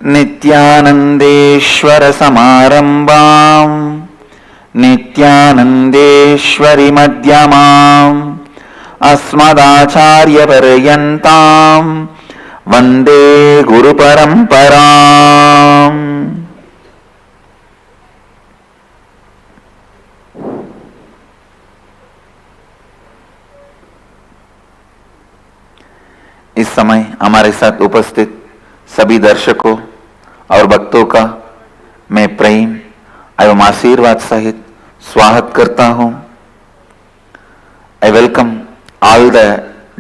नित्यानंदेश्वर समारंभाम् नित्यानंदेश्वरी मध्यमाम् अस्मदाचार्य पर्यन्ताम् वंदे गुरु परंपराम्। इस समय हमारे साथ उपस्थित सभी दर्शकों और भक्तों का मैं प्रेम एवं आशीर्वाद सहित स्वागत करता हूं। I welcome all the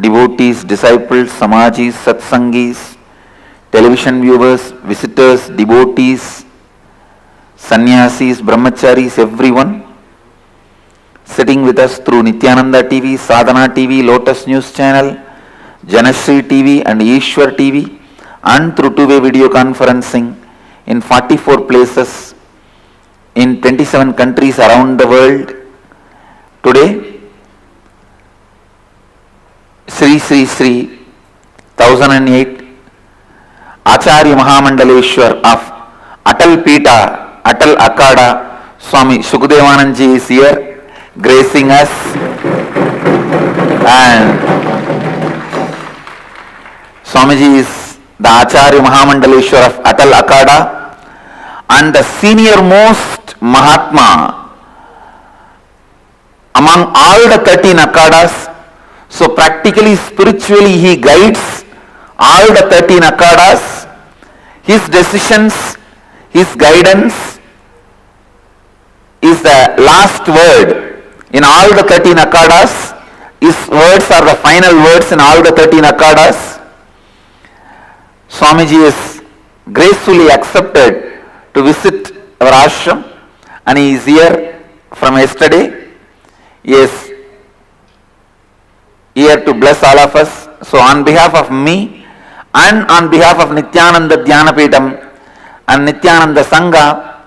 devotees, disciples, samajis, satsangis, television viewers, visitors, devotees, sannyasis, brahmacharis, everyone sitting with us through Nityananda TV, Sadhana TV, Lotus News Channel, Janashri TV and Ishwar TV, and through two-way video conferencing in 44 places in 27 countries around the world. Today, Sri 1008 Acharya Mahamandaleshwar of Atal Pita, Atal Akada, Swami Shukadevanand Ji is here gracing us, and Swamiji is the Acharya Mahamandaleshwar of Atal Akada and the senior most Mahatma among all the 13 Akadas. So practically, spiritually, he guides all the 13 Akadas. His decisions, his guidance is the last word in all the 13 Akadas. His words are the final words in all the 13 Akadas. Swamiji is gracefully accepted to visit our ashram, and he is here from yesterday. He is here to bless all of us. So on behalf of me and on behalf of Nityananda Dhyanapitham and Nityananda Sangha,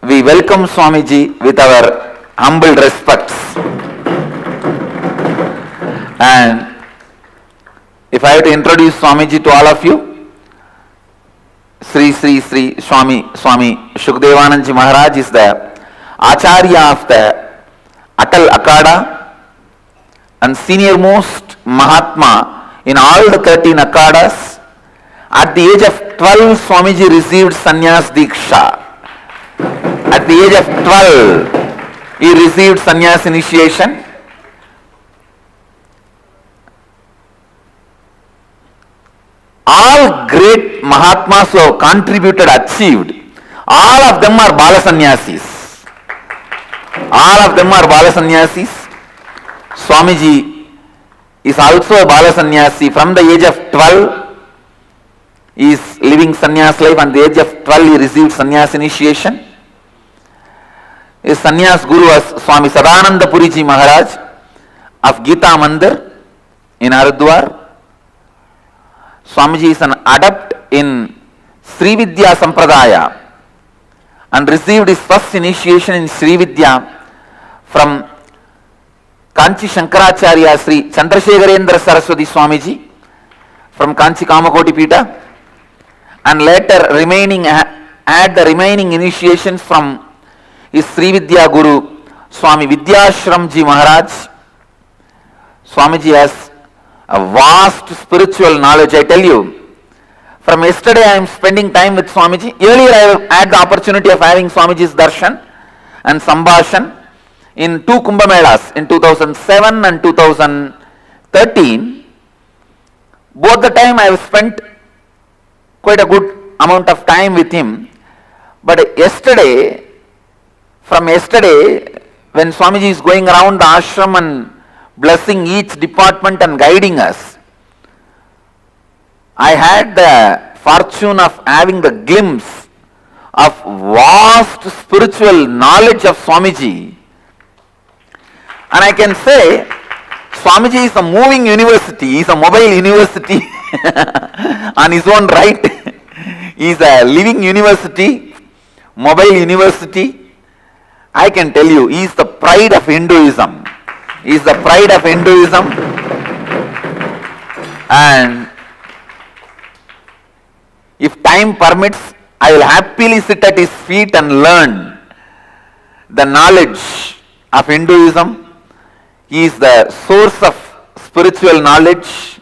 we welcome Swamiji with our humble respects. And if I have to introduce Swamiji to all of you, Sri Swami Shukadevanand Ji Maharaj is the Acharya of the Atal Akada and senior most Mahatma in all the 13 Akadas. At the age of 12, Swamiji received Sannyas Diksha. At the age of 12, he received Sannyas initiation. All great Mahatmas who have contributed, achieved, all of them are Bala Sannyasis. All of them are Bala Sannyasis. Swamiji is also a Bala Sannyasi. From the age of 12, he is living sannyas life, and at the age of 12 he received sannyas initiation. His sannyas guru was Swami Sadananda Puriji Maharaj of Gita Mandir in Haridwar. Swamiji is an adept in Sri Vidya Sampradaya and received his first initiation in Sri Vidya from Kanchi Shankaracharya Sri Chandrasekharendra Saraswati Swamiji from Kanchi Kamakoti Pita, and later had the remaining initiations from his Sri Vidya Guru Swami Vidyashram Ji Maharaj. Swamiji has a vast spiritual knowledge, I tell you. From yesterday I am spending time with Swamiji. Earlier I have had the opportunity of having Swamiji's darshan and sambhashan in two Kumbh Melas in 2007 and 2013. Both the time I have spent quite a good amount of time with him. But from yesterday, when Swamiji is going around the ashram and blessing each department and guiding us, I had the fortune of having the glimpse of vast spiritual knowledge of Swamiji. And I can say, Swamiji is a moving university, he is a mobile university on his own right. He is a living university, mobile university. I can tell you, he is the pride of Hinduism. He is the pride of Hinduism. And If time permits, I will happily sit at his feet and learn the knowledge of Hinduism. He is the source of spiritual knowledge.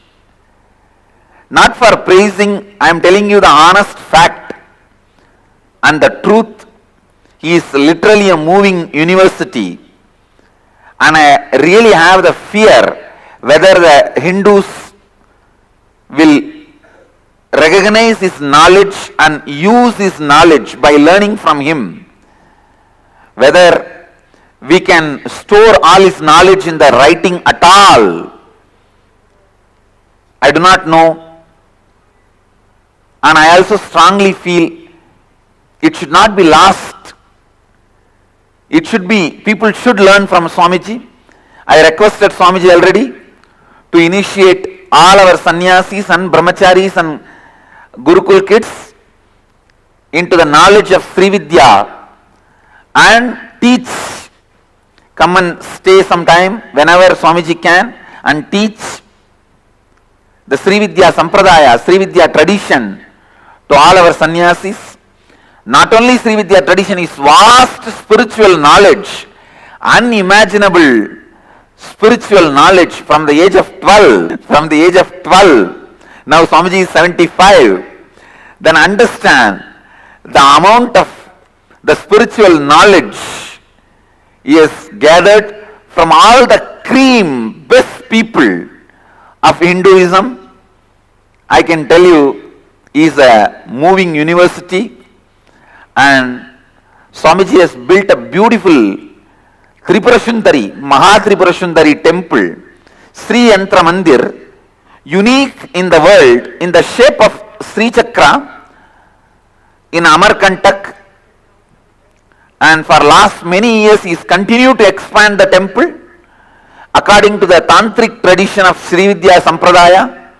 Not for praising, I am telling you the honest fact and the truth. He is literally a moving university. And I really have the fear whether the Hindus will recognize his knowledge and use his knowledge by learning from him. Whether we can store all his knowledge in the writing at all, I do not know. And I also strongly feel it should not be lost. It should be, people should learn from Swamiji. I requested Swamiji already to initiate all our sannyasis and brahmacharis and Gurukul kids into the knowledge of Sri Vidya and teach. Come and stay sometime whenever Swamiji can and teach the Sri Vidya Sampradaya, Sri Vidya tradition to all our sannyasis. Not only Sri Vidya tradition is vast spiritual knowledge, unimaginable spiritual knowledge from the age of 12. From the age of 12. Now Swamiji is 75. Then understand the amount of the spiritual knowledge he has gathered from all the cream, best people of Hinduism. I can tell you, he is a moving university, and Swamiji has built a beautiful Tripura Sundari, Maha Tripura Sundari temple, Sri Yantra Mandir, unique in the world in the shape of Sri Chakra in Amarkantak. And for last many years he has continued to expand the temple according to the Tantric tradition of Sri Vidya Sampradaya.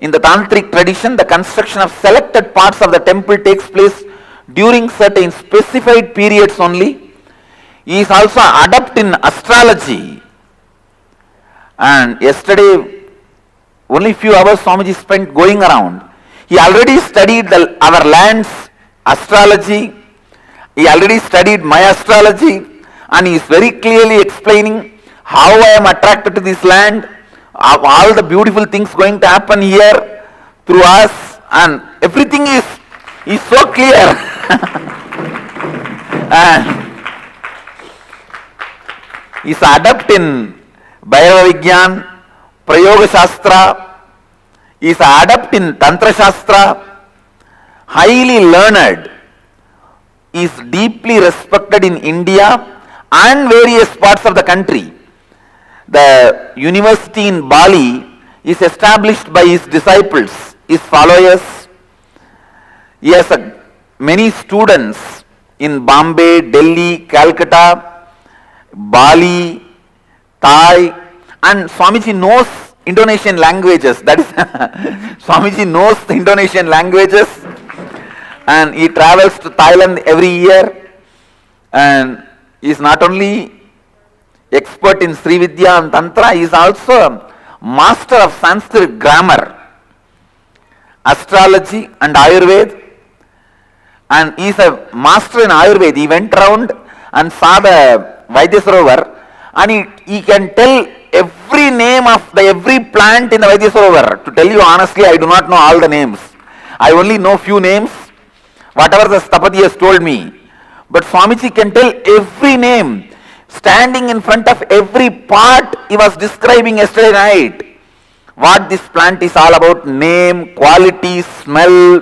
In the Tantric tradition, the construction of selected parts of the temple takes place during certain specified periods only. He is also adept in astrology. And yesterday, only few hours Swamiji spent going around. He already studied our land's astrology. He already studied my astrology, and he is very clearly explaining how I am attracted to this land, all the beautiful things going to happen here through us, and everything is so clear. He is adept in Bhairava Vigyan, Prayoga Shastra. He is adept in Tantra Shastra, highly learned. He is deeply respected in India and various parts of the country. The university in Bali is established by his disciples, his followers. He has many students in Bombay, Delhi, Calcutta, Bali, Thai, and Swamiji knows Indonesian languages. That is, Swamiji knows the Indonesian languages, and he travels to Thailand every year, and he is not only expert in Sri Vidya and Tantra, he is also a master of Sanskrit grammar, astrology and Ayurveda, and he is a master in Ayurveda. He went around and saw the Vaidya Sarovar, and he can tell every name of every plant in the Vaidya Sarovar. To tell you honestly, I do not know all the names. I only know few names, whatever the Stapati has told me. But Swamiji can tell every name, standing in front of every part he was describing yesterday night. What this plant is all about, name, quality, smell,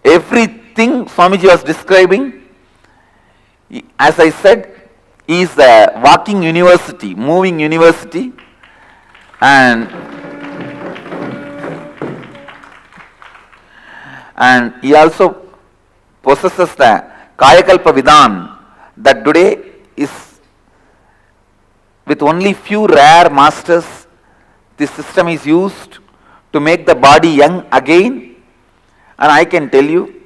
everything Swamiji was describing. As I said, he is a walking university, moving university, and he also possesses the Kayakalpa Vidhan that today is with only few rare masters. This system is used to make the body young again, and I can tell you,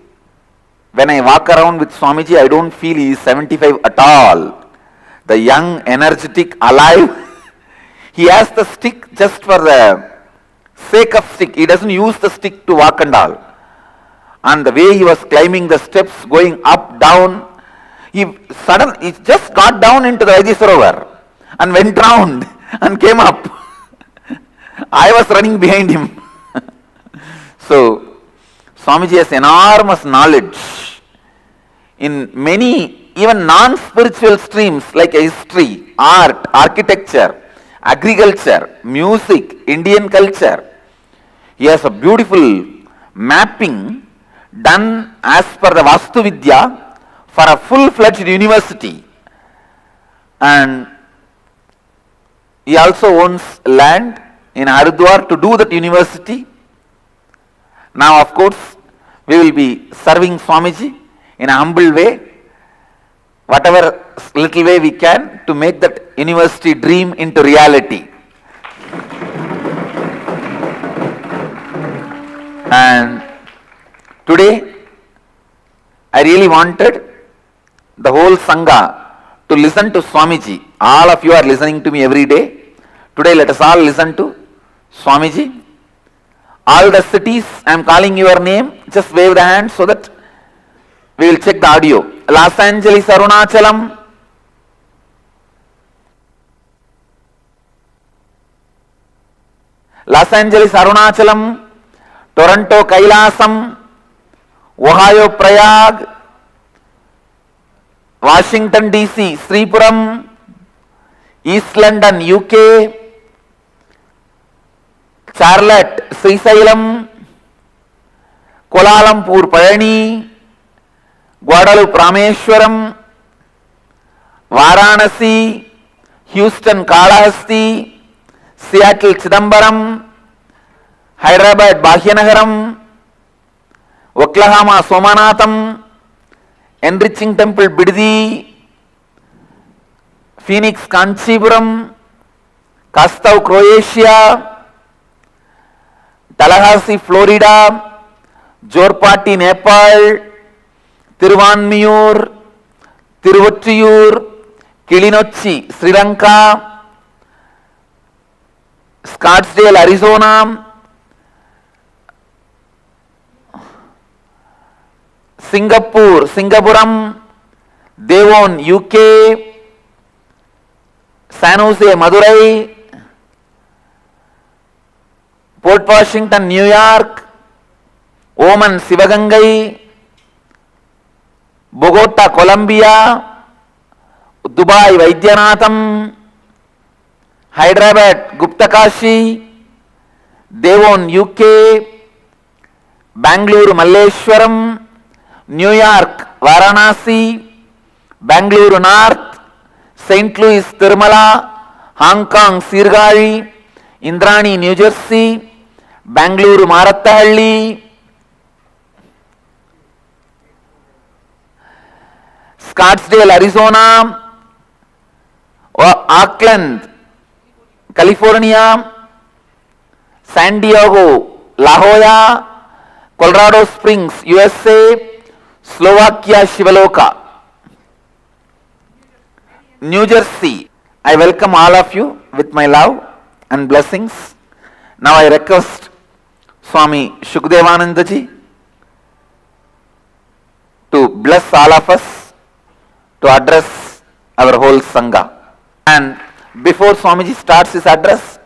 when I walk around with Swamiji, I don't feel he is 75 at all. The young, energetic, alive. He has the stick just for the sake of stick. He doesn't use the stick to walk and all. and the way he was climbing the steps, going up, down, he just got down into the Vaidya Sarovar and went round and came up. I was running behind him. So, Swamiji has enormous knowledge in many, even non-spiritual streams like history, art, architecture, agriculture, music, Indian culture. He has a beautiful mapping done as per the Vastu Vidya for a full-fledged university. And he also owns land in Haridwar to do that university. Now, of course, we will be serving Swamiji in a humble way, whatever little way we can to make that university dream into reality. And today, I really wanted the whole Sangha to listen to Swamiji. All of you are listening to me every day. Today, let us all listen to Swamiji. All the cities, I am calling your name, just wave the hand so that we will check the audio. Los Angeles, Arunachalam. Los Angeles, Arunachalam. Toronto, Kailasam. Ohio, Prayag. Washington, DC, Sripuram. East London, UK. Charlotte, Srisailam, Kuala Lumpur, Palani, Guadalupe, Rameshwaram, Varanasi, Houston, Kalahasti, Seattle, Chidambaram, Hyderabad, Bhagyanagaram, Oklahoma, Somanatham, Enriching Temple, Biddi, Phoenix, Kanchipuram, Kastau, Croatia, Tallahassee, Florida, Jorpati, Nepal, Tiruvanmiyur, Tiruvattriyur, Kilinochchi, Sri Lanka, Scottsdale, Arizona, Singapore, Singapuram, Devon, UK, San Jose, Madurai, Port Washington, New York, Oman, Sivagangai, Bogota, Colombia, Dubai, Vaidyanatham, Hyderabad, Guptakashi, Devon, UK, Bangalore, Malleshwaram, New York, Varanasi, Bangalore North, St. Louis, Tirumala, Hong Kong, Sirgari, Indrani, New Jersey, Bangalore, Marattahalli, Scottsdale, Arizona, Oakland, California, San Diego, La Jolla, Colorado Springs, USA, Slovakia, Shivaloka, New Jersey. I welcome all of you with my love and blessings. Now I request Swami Shukdevananda ji to bless all of us to address our whole Sangha. And before Swamiji starts his address,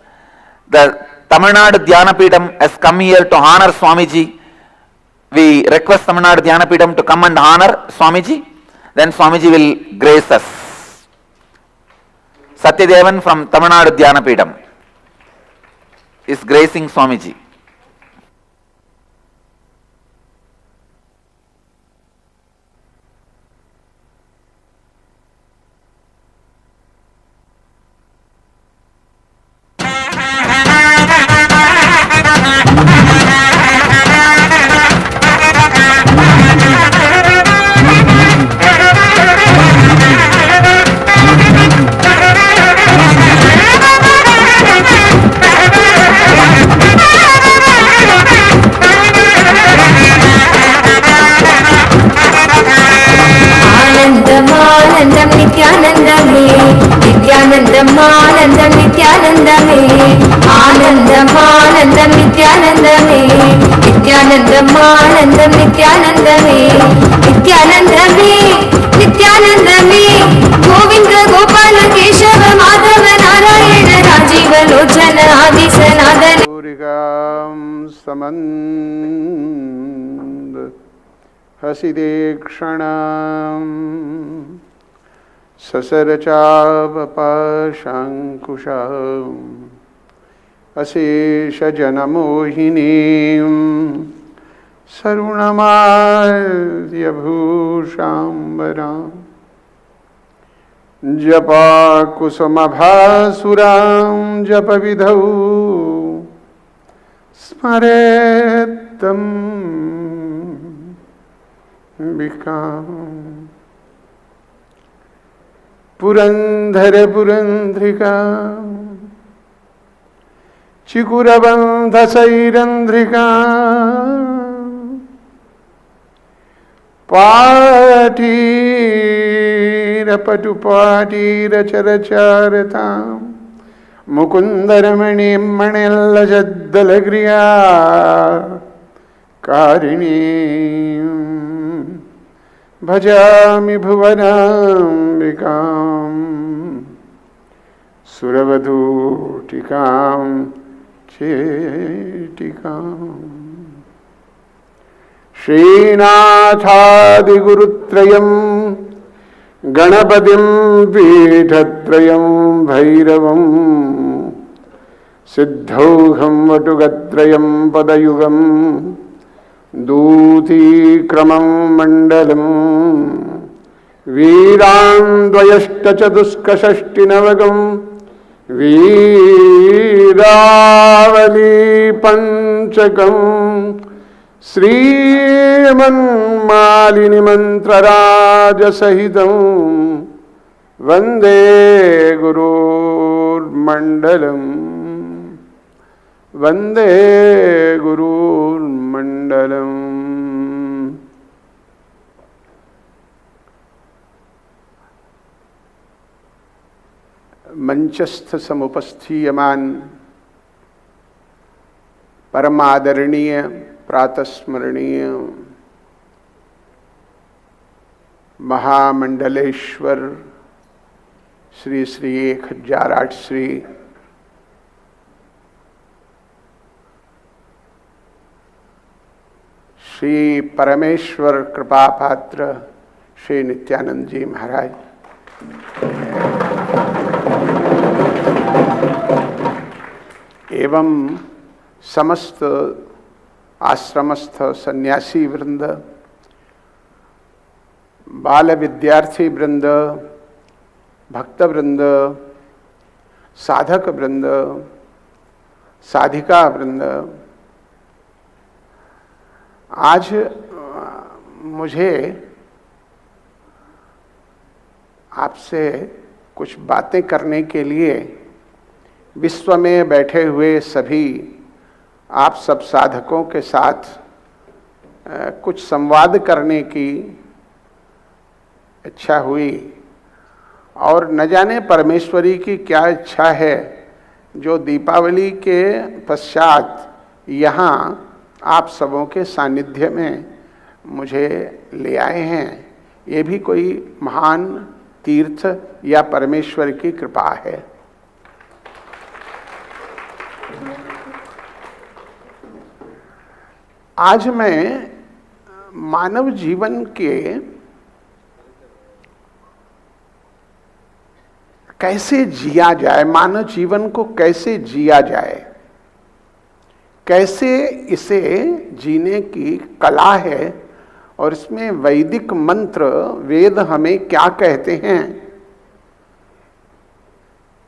the Tamil Nadu Dhyanapeetham has come here to honor Swamiji. We request Tamil Nadu Dhyanapeetham to come and honor Swamiji. Then Swamiji will grace us. Satyadevan from Tamil Nadu Dhyanapeetham is gracing Swamiji. Nityanandame, नित्यानंदम आनंदम नित्यानंदमे नित्यानंदमे नित्यानंदमे गोविंद गोपाल केशव माधव नारायण राजीव लोचन आदि सनातन समन्द हसिदेक्षणाम् ससरचावपाशाङ्कुशम् अशेषजनमोहिनीं सरुणमाल्यभूषाम्बरां जपाकुसुमभासुरां जपविधौ स्मरेत्तं पुरंधर पुरंध्रिका चिकुरबंधसैरंध्रिका पाटीरपटुपाटीरचरचारतां मुकुन्दरमणिं मणिल्लजद्दलग्रिया कारिणीं भजामि भुवनाम्बिकां सुरवधूटिकां चेटिकाम् श्रीनाथादिगुरुत्रयं गणपतिं पीठत्रयं भैरवं सिद्धौघं वटुगत्रयं पदयुगं दूतीक्रमं मण्डलं वीरान्द्वयष्टचतुष्कषष्टिनवकं वीरावली पंचकं श्रीमन्मालिनी मंत्रराजसहितं वन्दे गुरुर्मण्डलम् वन्दे गुरुर्मण्डलम्। मंचस्थ समुपस्थीयमान परमादरणीय प्रातस्मरणीय महामंडलेश्वर श्री श्री 1008 श्री श्री परमेश्वर कृपा पात्र श्री नित्यानंद जी महाराज, एवं समस्त आश्रमस्थ सन्यासी वृंद, बाल विद्यार्थी वृंद, भक्त वृंद, साधक वृंद, साधिका वृंद, आज मुझे आपसे कुछ बातें करने के लिए विश्व में बैठे हुए सभी आप सब साधकों के साथ कुछ संवाद करने की इच्छा हुई, और न जाने परमेश्वरी की क्या इच्छा है जो दीपावली के पश्चात यहाँ आप सबों के सानिध्य में मुझे ले आए हैं। ये भी कोई महान तीर्थ या परमेश्वर की कृपा है। आज मैं मानव जीवन के कैसे जिया जाए, मानव जीवन को कैसे जिया जाए, कैसे इसे जीने की कला है, और इसमें वैदिक मंत्र वेद हमें क्या कहते हैं,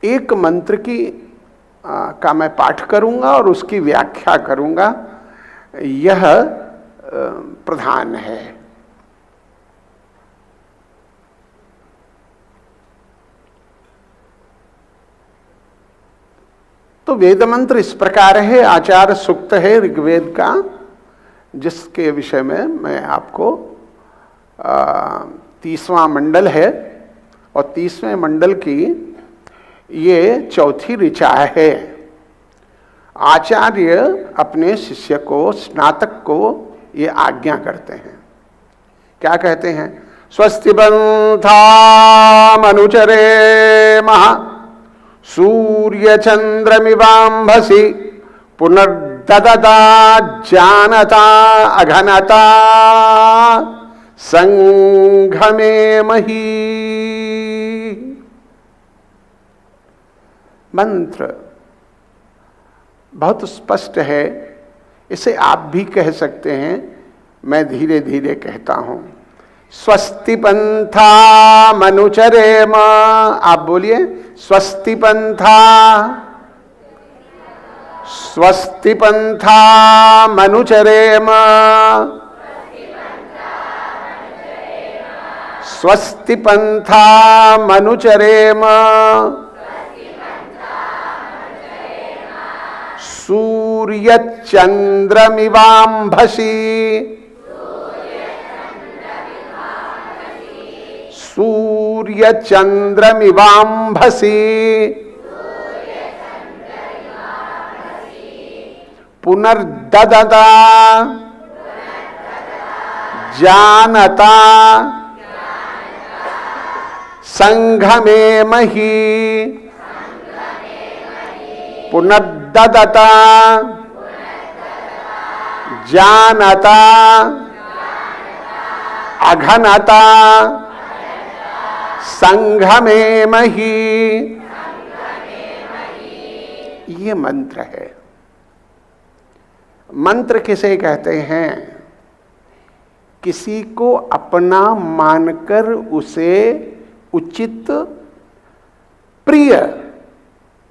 एक मंत्र की का मैं पाठ करूंगा और उसकी व्याख्या करूंगा। यह प्रधान है। तो वेद मंत्र इस प्रकार है। आचार्य सूक्त है ऋग्वेद का, जिसके विषय में मैं आपको 30वां मंडल है, और 30वें मंडल की ये चौथी ऋचा है। आचार्य अपने शिष्य को, स्नातक को ये आज्ञा करते हैं। क्या कहते हैं? स्वस्ति पंथामनुचरे महा सूर्य चंद्रमिवांभसि पुनर्ददता जानता अघनता संघमे मही। मंत्र बहुत स्पष्ट है, इसे आप भी कह सकते हैं, मैं धीरे धीरे कहता हूं। स्वस्ति पंथा मनुचरेम, आप बोलिए स्वस्ति पंथा, स्वस्ति पंथा मनुचरेम, स्वस्ति पंथा मनुचरेम, सूर्य चंद्रमिवांभसि, सूर्य चंद्रमिवांभसि पुनर्ददता जानता संघमे मही, पुनर्ददता जानता अघनता संघमे मही। ये मंत्र है। मंत्र किसे कहते हैं? किसी को अपना मानकर उसे उचित, प्रिय,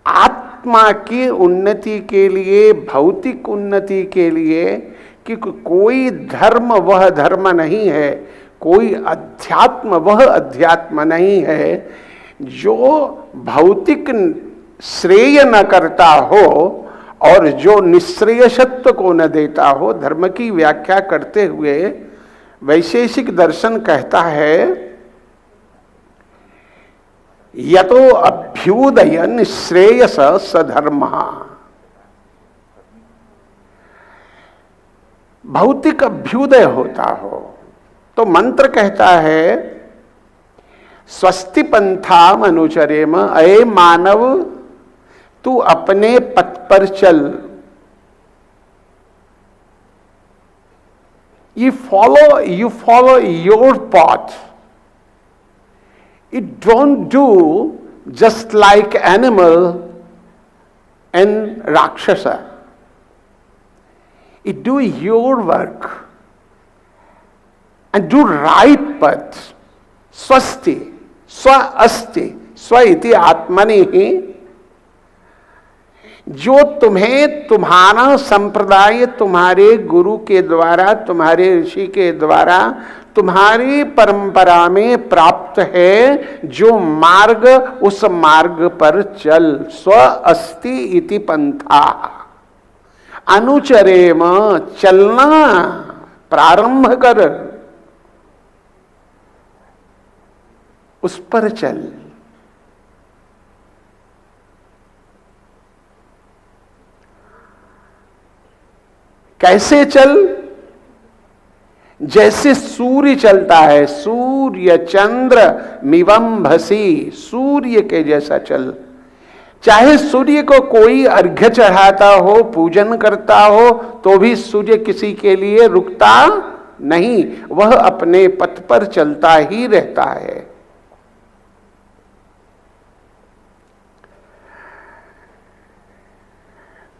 आत्मा की उन्नति के लिए, भौतिक उन्नति के लिए, कि कोई धर्म वह धर्म नहीं है, कोई अध्यात्म वह अध्यात्म नहीं है जो भौतिक श्रेय न करता हो और जो निश्रेयसत्व को न देता हो। धर्म की व्याख्या करते हुए वैशेषिक दर्शन कहता है, यतो अभ्युदय निश्रेयस सधर्म। भौतिक अभ्युदय होता हो तो मंत्र कहता है स्वस्ति पंथा मनुचरेम, अये मानव तू अपने पथ पर चल। You follow your path. You don't do just like animal and Rakshasa. You do your work and do right path. Swasti, swa asti, swa iti atmani hi। जो तुम्हें तुम्हारा संप्रदाय, तुम्हारे गुरु के द्वारा, तुम्हारे ऋषि के द्वारा, तुम्हारी परंपरा में प्राप्त है, जो मार्ग, उस मार्ग पर चल। स्व अस्ति इति पंथा अनुचरेम, चलना प्रारंभ कर, उस पर चल। कैसे चल? जैसे सूर्य चलता है, सूर्य चंद्र मिवंभसी, सूर्य के जैसा चल। चाहे सूर्य को कोई अर्घ्य चढ़ाता हो, पूजन करता हो, तो भी सूर्य किसी के लिए रुकता नहीं, वह अपने पथ पर चलता ही रहता है।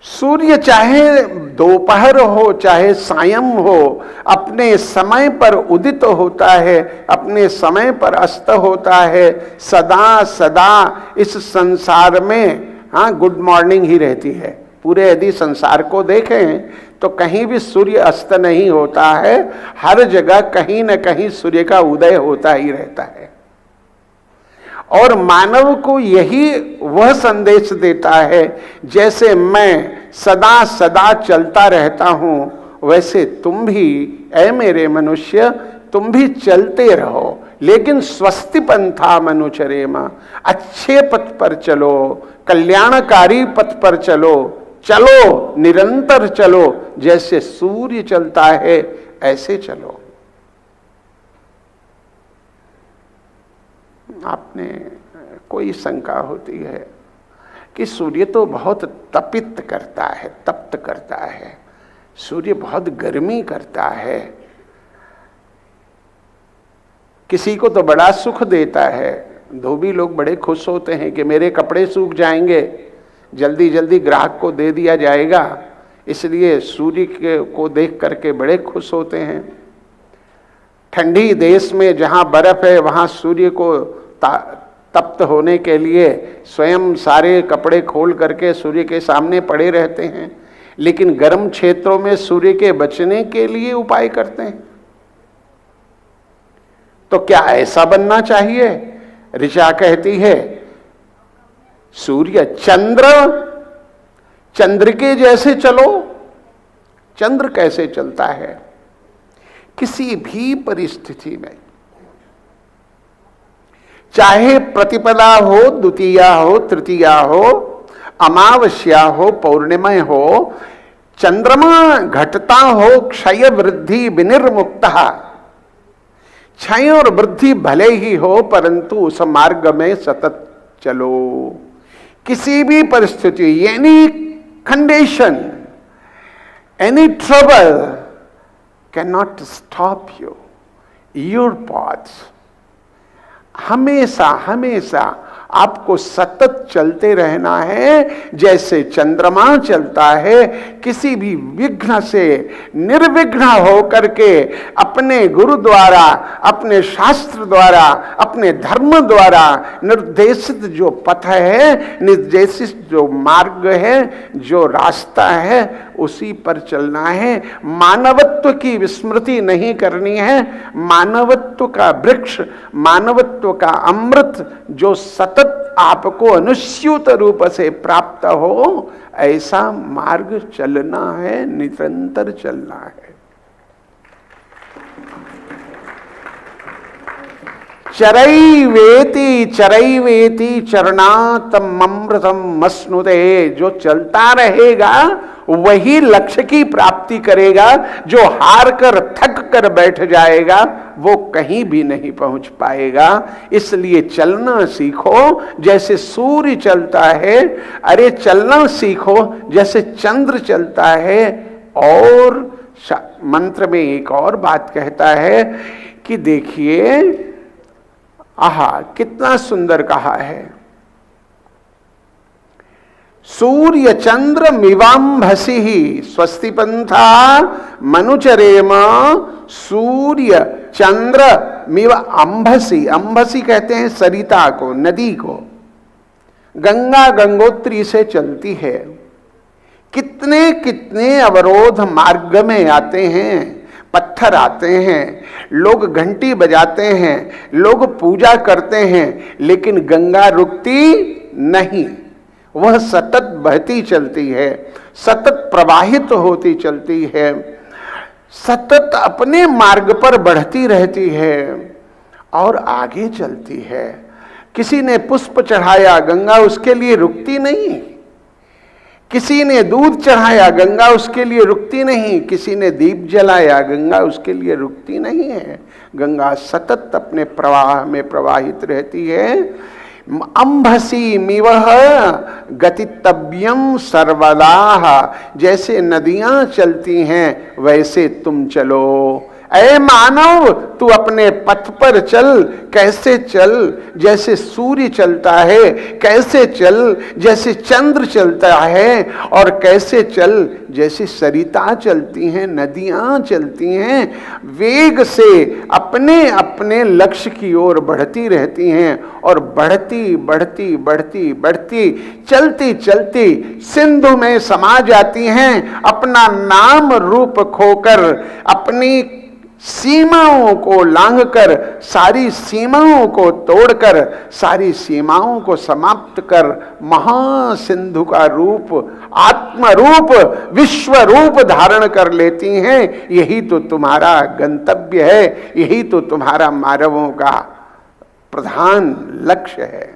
सूर्य चाहे दोपहर हो चाहे सायं हो, अपने समय पर उदित होता है, अपने समय पर अस्त होता है। सदा सदा इस संसार में गुड मॉर्निंग ही रहती है। पूरे यदि संसार को देखें तो कहीं भी सूर्य अस्त नहीं होता है, हर जगह कहीं न कहीं सूर्य का उदय होता ही रहता है। और मानव को यही वह संदेश देता है, जैसे मैं सदा सदा चलता रहता हूं, वैसे तुम भी, ऐ मेरे मनुष्य, तुम भी चलते रहो, लेकिन स्वस्ति पंथा मनुचरेम, अच्छे पथ पर चलो, कल्याणकारी पथ पर चलो, चलो, निरंतर चलो, जैसे सूर्य चलता है ऐसे चलो। आपने कोई शंका होती है कि सूर्य तो बहुत तपित करता है, तप्त करता है, सूर्य बहुत गर्मी करता है, किसी को तो बड़ा सुख देता है। धोबी लोग बड़े खुश होते हैं कि मेरे कपड़े सूख जाएंगे, जल्दी जल्दी ग्राहक को दे दिया जाएगा, इसलिए सूर्य को देख करके बड़े खुश होते हैं। ठंडी देश में जहां बर्फ है वहां सूर्य को तप्त होने के लिए स्वयं सारे कपड़े खोल करके सूर्य के सामने पड़े रहते हैं, लेकिन गर्म क्षेत्रों में सूर्य के बचने के लिए उपाय करते हैं। तो क्या ऐसा बनना चाहिए? ऋचा कहती है सूर्य चंद्र के जैसे चलो। चंद्र कैसे चलता है? किसी भी परिस्थिति में, चाहे प्रतिपदा हो, द्वितीया हो, तृतीया हो, अमावस्या हो, पौर्णिमा हो, चंद्रमा घटता हो, क्षय वृद्धि विनिर्मुक्ता, क्षय और वृद्धि भले ही हो परंतु उस मार्ग में सतत चलो। किसी भी परिस्थिति, any condition, any trouble can not stop you, your path. हमेशा हमेशा आपको सतत चलते रहना है, जैसे चंद्रमा चलता है, किसी भी विघ्न से निर्विघ्न होकर के अपने गुरु द्वारा, अपने शास्त्र द्वारा, अपने धर्म द्वारा निर्देशित जो पथ है, निर्देशित जो मार्ग है, जो रास्ता है, उसी पर चलना है। मानवत्व की विस्मृति नहीं करनी है। मानवत्व का वृक्ष, मानवत्व का अमृत जो सतत आपको अनुस्यूत रूप से प्राप्त हो, ऐसा मार्ग चलना है, निरंतर चलना है। चरैवेति चरणातम अमृतम मस्नुते, जो चलता रहेगा वही लक्ष्य की प्राप्ति करेगा। जो हार कर थक कर बैठ जाएगा वो कहीं भी नहीं पहुंच पाएगा। इसलिए चलना सीखो जैसे सूर्य चलता है। अरे चलना सीखो जैसे चंद्र चलता है। और मंत्र में एक और बात कहता है कि देखिए, आहा कितना सुंदर कहा है, सूर्य चंद्र मिवांभसी स्वस्ति पंथा मनुचरेम। सूर्य चंद्र मिव अंभसी, अंभसी कहते हैं सरिता को, नदी को। गंगा गंगोत्री से चलती है। कितने कितने अवरोध मार्ग में आते हैं, पत्थर आते हैं, लोग घंटी बजाते हैं, लोग पूजा करते हैं, लेकिन गंगा रुकती नहीं। वह सतत बहती चलती है, सतत प्रवाहित होती चलती है, सतत अपने मार्ग पर बढ़ती रहती है और आगे चलती है। किसी ने पुष्प चढ़ाया, गंगा उसके लिए रुकती नहीं। किसी ने दूध चढ़ाया, गंगा उसके लिए रुकती नहीं। किसी ने दीप जलाया, गंगा उसके लिए रुकती नहीं है। गंगा सतत अपने प्रवाह में प्रवाहित रहती है। अंभसी मिवह गतितव्यम सर्वदा, जैसे नदियां चलती हैं वैसे तुम चलो। ऐ मानव, तू अपने पथ पर चल। कैसे चल? जैसे सूर्य चलता है। कैसे चल? जैसे चंद्र चलता है। और कैसे चल? जैसे सरिता चलती हैं, नदियां चलती हैं, वेग से अपने अपने लक्ष्य की ओर बढ़ती रहती हैं। और बढ़ती बढ़ती बढ़ती बढ़ती चलती चलती सिंधु में समा जाती हैं। अपना नाम रूप खोकर, अपनी सीमाओं को लांघकर, सारी सीमाओं को तोड़कर, सारी सीमाओं को समाप्त कर महासिंधु का रूप, आत्म रूप, विश्व रूप धारण कर लेती हैं। यही तो तुम्हारा गंतव्य है, यही तो तुम्हारा मानवों का प्रधान लक्ष्य है।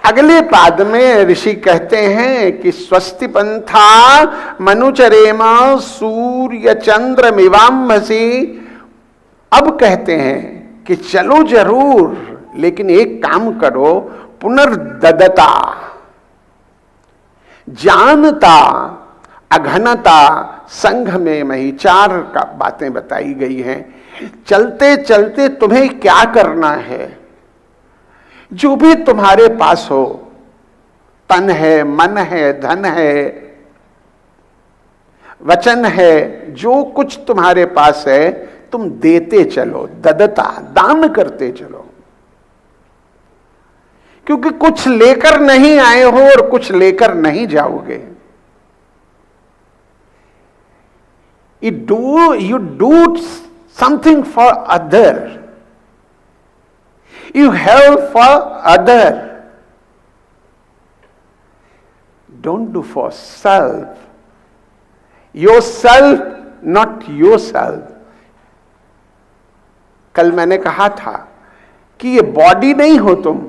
अगले पाद में ऋषि कहते हैं कि स्वस्ति पंथा मनुचरेम सूर्य चंद्र मिवाम्भसी। अब कहते हैं कि चलो जरूर, लेकिन एक काम करो, पुनर्ददता, जानता, अघनता, संघ में मही, 4 का बातें बताई गई हैं। चलते चलते तुम्हें क्या करना है, जो भी तुम्हारे पास हो, तन है, मन है, धन है, वचन है, जो कुछ तुम्हारे पास है तुम देते चलो, ददता, दान करते चलो। क्योंकि कुछ लेकर नहीं आए हो और कुछ लेकर नहीं जाओगे। You do something for other. You help for other. Don't do for self. Yourself, not yourself. कल मैंने कहा था कि ये बॉडी नहीं हो तुम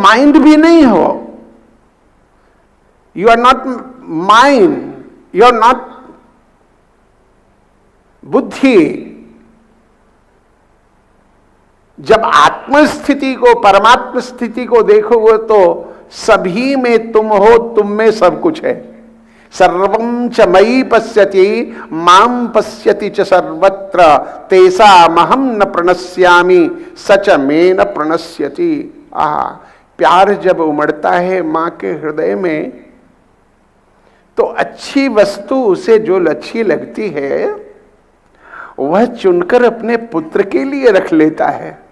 माइंड भी नहीं हो। You are not mind, you are not बुद्धि। जब आत्मस्थिति को, परमात्म स्थिति को देखोगे तो सभी में तुम हो, तुम में सब कुछ है। सर्वं च मयि पश्यति मां पश्यति च सर्वत्र तेषामहं न प्रणश्यामि सच में न प्रणश्यति। प्यार जब उमड़ता है मां के हृदय में, तो अच्छी वस्तु उसे जो अच्छी लगती है वह चुनकर अपने पुत्र के लिए रख लेता है,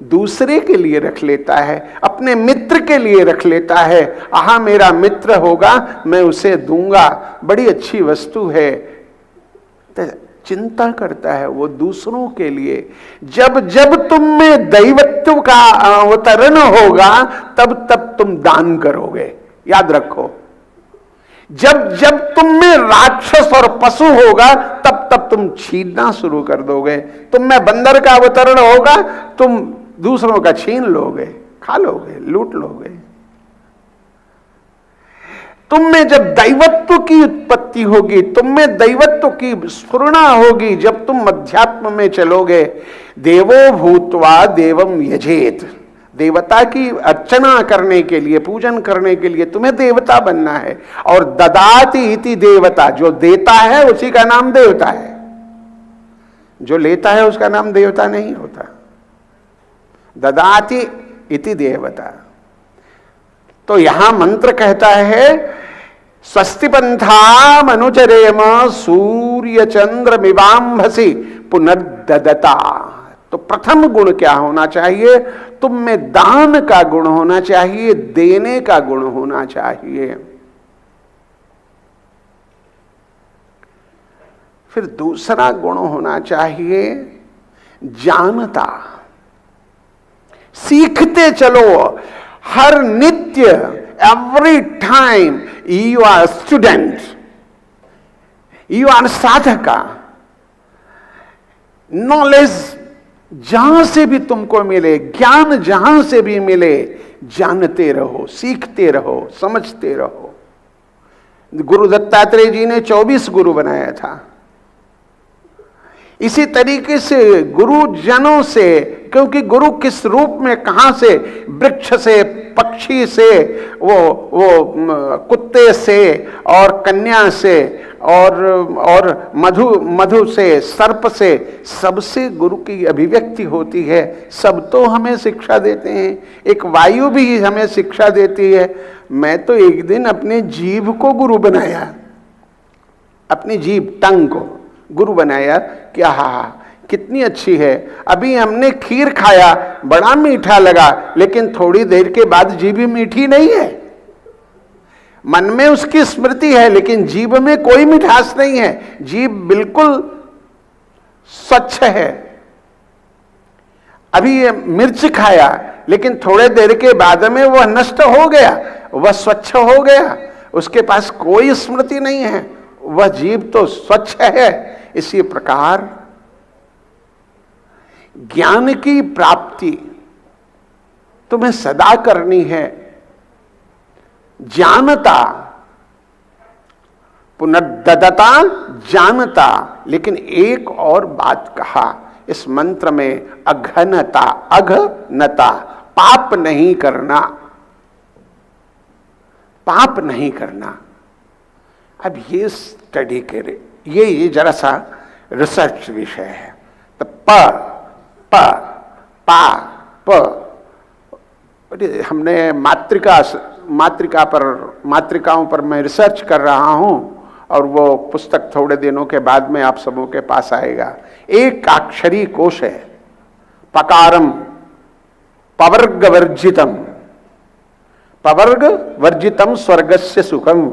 दूसरे के लिए रख लेता है, अपने मित्र के लिए रख लेता है। आहा, मेरा मित्र होगा, मैं उसे दूंगा, बड़ी अच्छी वस्तु है। तो चिंता करता है वो दूसरों के लिए। जब जब तुम में दैवत्व का अवतरण होगा तब तब तुम दान करोगे, याद रखो। जब जब तुम में राक्षस और पशु होगा तब तब तुम छीनना शुरू कर दोगे। तुम में बंदर का अवतरण होगा, तुम दूसरों का छीन लोगे, खा लोगे, लूट लोगे। तुम में जब दैवत्व की उत्पत्ति होगी, तुम में दैवत्व की स्फुरणा होगी, जब तुम अध्यात्म में चलोगे, देवो भूत्वा देवम यजेत, देवता की अर्चना करने के लिए, पूजन करने के लिए तुम्हें देवता बनना है। और ददाति इति देवता, जो देता है उसी का नाम देवता है, जो लेता है उसका नाम देवता नहीं होता। ददाति इति देवता। तो यहां मंत्र कहता है स्वस्ति पंथा मनुचरेम सूर्य चंद्र मिवाम्भसी पुनर्ददता। तो प्रथम गुण क्या होना चाहिए? तुम में दान का गुण होना चाहिए, देने का गुण होना चाहिए। फिर दूसरा गुण होना चाहिए जानता, सीखते चलो। हर नित्य, every time you are student, you are साधका। नॉलेज जहां से भी तुमको मिले, ज्ञान जहां से भी मिले, जानते रहो, सीखते रहो, समझते रहो। गुरु दत्तात्रेय जी ने 24 गुरु बनाया था। इसी तरीके से गुरुजनों से, क्योंकि गुरु किस रूप में, कहां से, वृक्ष से, पक्षी से, वो कुत्ते से और कन्या से और मधु से, सर्प से, सबसे गुरु की अभिव्यक्ति होती है। सब तो हमें शिक्षा देते हैं, एक वायु भी हमें शिक्षा देती है। मैं तो एक दिन अपने जीभ को गुरु बनाया, अपनी जीभ, टंग को गुरु बनाया। क्या कितनी अच्छी है। अभी हमने खीर खाया, बड़ा मीठा लगा, लेकिन थोड़ी देर के बाद जीभ मीठी नहीं है। मन में उसकी स्मृति है, लेकिन जीभ में कोई मिठास नहीं है। जीभ बिल्कुल स्वच्छ है। अभी ये मिर्च खाया, लेकिन थोड़े देर के बाद में वह नष्ट हो गया, वह स्वच्छ हो गया, उसके पास कोई स्मृति नहीं है, वह जीभ तो स्वच्छ है। इसी प्रकार ज्ञान की प्राप्ति तुम्हें सदा करनी है। जानता, पुनर्ददता जानता, लेकिन एक और बात कहा इस मंत्र में, अघनता, अघनता, पाप नहीं करना, पाप नहीं करना। अब ये स्टडी करे, ये जरा सा रिसर्च विषय है। तो प पा प हमने मातृकाओं पर मैं रिसर्च कर रहा हूं और वो पुस्तक थोड़े दिनों के बाद में आप सबों के पास आएगा। एक अक्षरी कोश है, पकारम पवर्ग वर्जितम, पवर्ग वर्जितम स्वर्गस्य सुखम,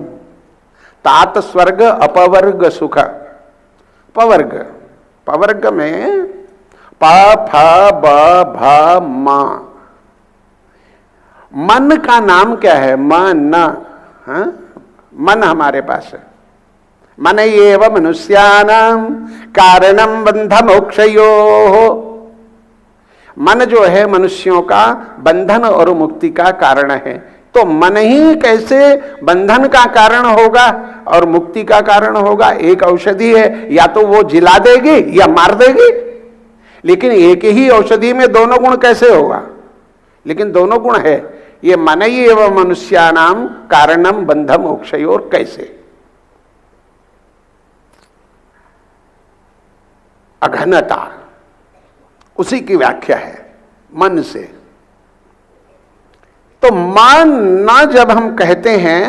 तात स्वर्ग अपवर्ग सुख। पवर्ग, पवर्ग में प फ ब भ म, मन का नाम क्या है? मन, हाँ? मन हमारे पास है। मन एव मनुष्यानाम कारणम बंध मोक्षयोः। मन जो है मनुष्यों का बंधन और मुक्ति का कारण है। तो मन ही कैसे बंधन का कारण होगा और मुक्ति का कारण होगा? एक औषधि है, या तो वो जिला देगी या मार देगी, लेकिन एक ही औषधि में दोनों गुण कैसे होगा? लेकिन दोनों गुण है। ये मन ही एवं मनुष्यानाम कारणम बंध मोक्षयोर, कैसे? अघनता, उसी की व्याख्या है मन से। तो मन न जब हम कहते हैं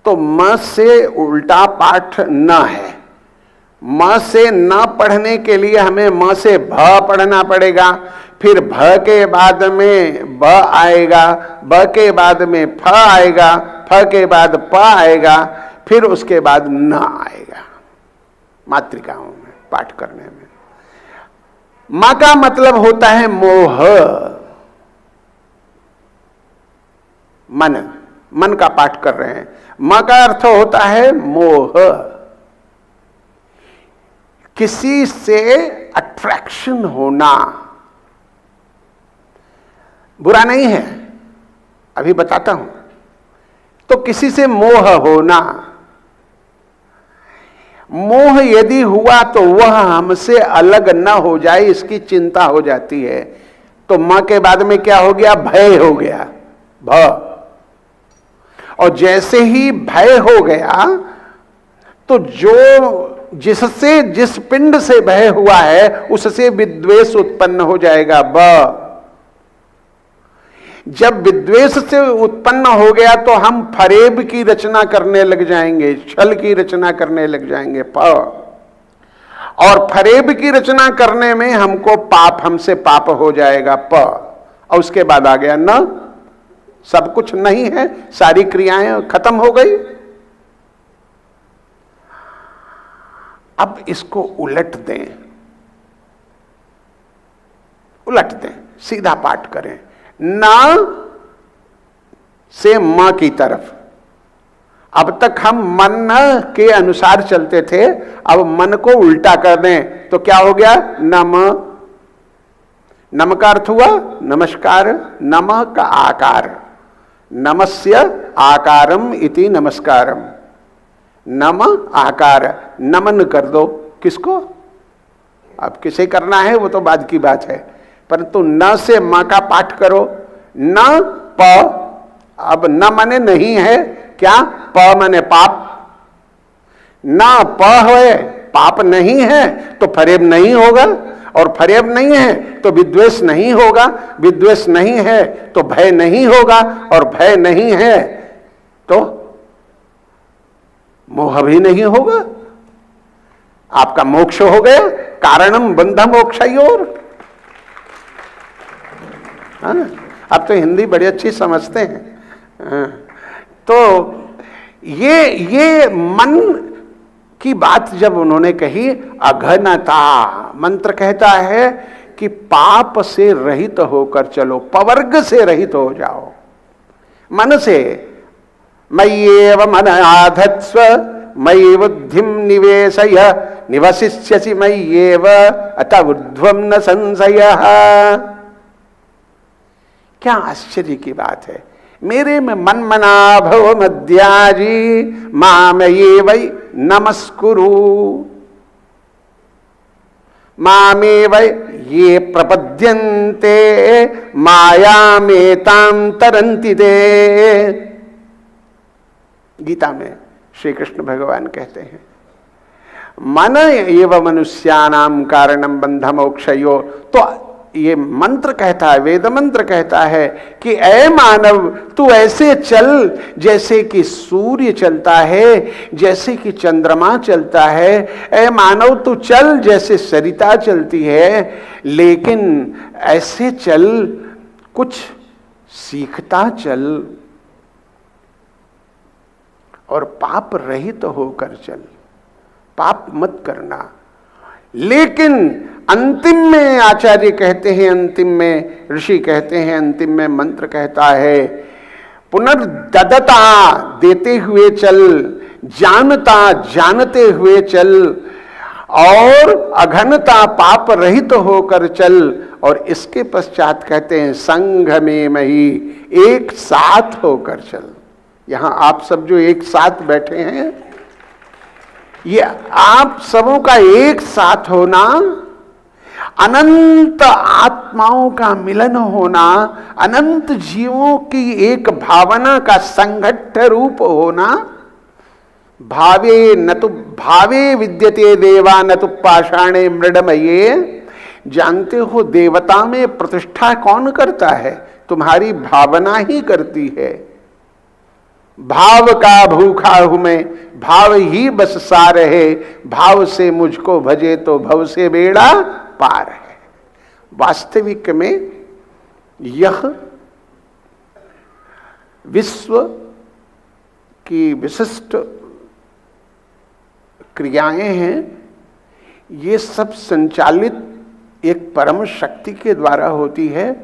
तो म से उल्टा पाठ न है। म से न पढ़ने के लिए हमें म से भ पढ़ना पड़ेगा, फिर भ के बाद में ब आएगा, ब के बाद में फ आएगा, फ के बाद प आएगा, फिर उसके बाद न आएगा मातृकाओं में पाठ करने में। म का मतलब होता है मोह। मन, मन का पाठ कर रहे हैं। म का अर्थ होता है मोह, किसी से अट्रैक्शन होना। बुरा नहीं है, अभी बताता हूं। तो किसी से मोह होना, मोह यदि हुआ तो वह हमसे अलग न हो जाए इसकी चिंता हो जाती है। तो मां के बाद में क्या हो गया? भय हो गया, भ। और जैसे ही भय हो गया तो जो जिससे, जिस पिंड से भय हुआ है उससे विद्वेष उत्पन्न हो जाएगा, ब। जब विद्वेष से उत्पन्न हो गया तो हम फरेब की रचना करने लग जाएंगे, छल की रचना करने लग जाएंगे, प। और फरेब की रचना करने में हमको पाप, हमसे पाप हो जाएगा, प। और उसके बाद आ गया न। सब कुछ नहीं है, सारी क्रियाएं खत्म हो गई। अब इसको उलट दें, उलट दें, सीधा पाठ करें। न से म की तरफ। अब तक हम मन के अनुसार चलते थे, अब मन को उल्टा कर दें तो क्या हो गया? नम। नम का अर्थ हुआ नमस्कार, नमः का आकार, नमस्य आकारम इति नमस्कारम। नम आकार, नमन कर दो। किसको? अब किसे करना है वो तो बाद की बात है, परंतु न से म का पाठ करो। न प, अब न माने नहीं है, क्या? प माने पाप। न प है, पाप नहीं है तो फरेब नहीं होगा, और फरेब नहीं है तो विद्वेष नहीं होगा, विद्वेष नहीं है तो भय नहीं होगा, और भय नहीं है तो मोह भी नहीं होगा। आपका मोक्ष हो गया। कारणम बंध मोक्षयोर। आप तो हिंदी बड़ी अच्छी समझते हैं। तो ये मन की बात जब उन्होंने कही, अघनता, मंत्र कहता है कि पाप से रहित होकर चलो, पवर्ग से रहित हो जाओ। मन से मय्येव मन आधत्स्व मयि बुद्धिम निवेशय निवसिष्यसि मय्येव अत ऊर्ध्वं न संशयः। क्या आश्चर्य की बात है। मेरे में मन मना भव मध्याजी मामये वै नमस्कुरु मामेव ये प्रपद्यन्ते मायामेतां तरन्ति ते। गीता में श्री कृष्ण भगवान कहते हैं मन एव मनुष्यानां कारणं बंध मोक्षयो। तो ये मंत्र कहता है, वेद मंत्र कहता है कि ऐ मानव तू ऐसे चल जैसे कि सूर्य चलता है, जैसे कि चंद्रमा चलता है। ऐ मानव तू चल जैसे सरिता चलती है, लेकिन ऐसे चल, कुछ सीखता चल और पाप रहित होकर चल, पाप मत करना। लेकिन अंतिम में आचार्य कहते हैं, अंतिम में ऋषि कहते हैं, अंतिम में मंत्र कहता है पुनर्ददता देते हुए चल, जानता जानते हुए चल और अघनता पाप रहित होकर चल। और इसके पश्चात कहते हैं संघ में मही एक साथ होकर चल। यहां आप सब जो एक साथ बैठे हैं, ये आप सबों का एक साथ होना, अनंत आत्माओं का मिलन होना, अनंत जीवों की एक भावना का संघट्ट रूप होना। भावे न तो भावे विद्यते देवा न तो पाषाणे मृडमये। जानते हो देवता में प्रतिष्ठा कौन करता है? तुम्हारी भावना ही करती है। भाव का भूखा हूं मैं, भाव ही बस सार है, भाव से मुझको भजे तो भव से बेड़ा पार है। वास्तविक में यह विश्व की विशिष्ट क्रियाएं हैं। ये सब संचालित एक परम शक्ति के द्वारा होती है।